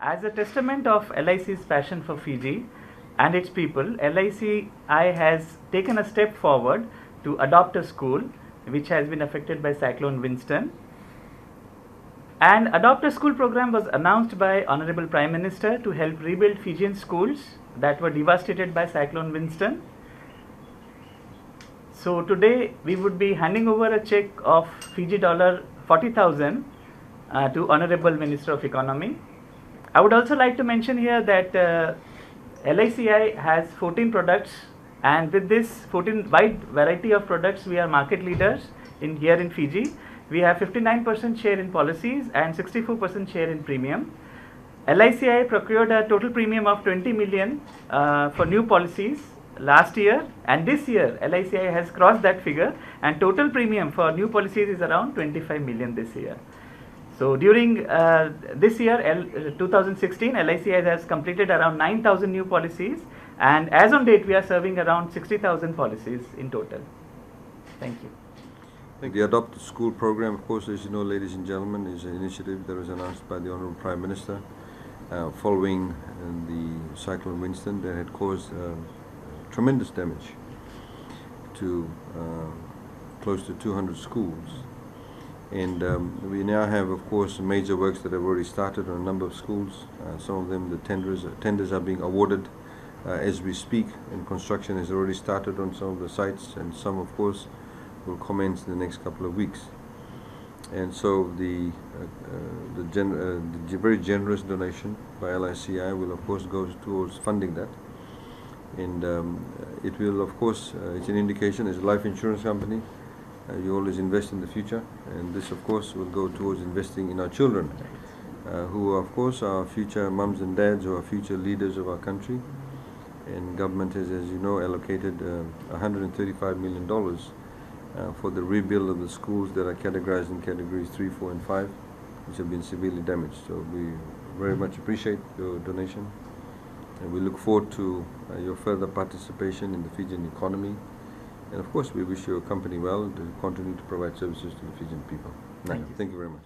As a testament of LIC's passion for Fiji and its people, LICI has taken a step forward to adopt a school which has been affected by Cyclone Winston. And Adopt a School program was announced by Honorable Prime Minister to help rebuild Fijian schools that were devastated by Cyclone Winston. So today we would be handing over a cheque of Fiji dollar 40,000 to Honorable Minister of Economy. I would also like to mention here that LICI has 14 products, and with this 14 wide variety of products, we are market leaders here in Fiji. We have 59% share in policies and 64% share in premium. LICI procured a total premium of 20 million for new policies last year, and this year LICI has crossed that figure, and total premium for new policies is around 25 million this year. So during this year, 2016, LICI has completed around 9,000 new policies, and as on date we are serving around 60,000 policies in total. Thank you. The Adopt a School program, of course, as you know, ladies and gentlemen, is an initiative that was announced by the Honourable Prime Minister following the Cyclone Winston that had caused tremendous damage to close to 200 schools. And we now have, of course, major works that have already started on a number of schools. Some of them, the tenders are being awarded as we speak, and construction has already started on some of the sites, and some, of course, will commence in the next couple of weeks. And so the very generous donation by LICI will, of course, go towards funding that. And it will, of course, it's an indication as a life insurance company. You always invest in the future, and this, of course, will go towards investing in our children, who, of course, are future mums and dads, who are future leaders of our country. And government has, as you know, allocated $135 million for the rebuild of the schools that are categorized in categories 3, 4, and 5, which have been severely damaged. So we very much appreciate your donation, and we look forward to your further participation in the Fijian economy. And of course, we wish your company well to continue to provide services to the Fijian people. Thank you very much.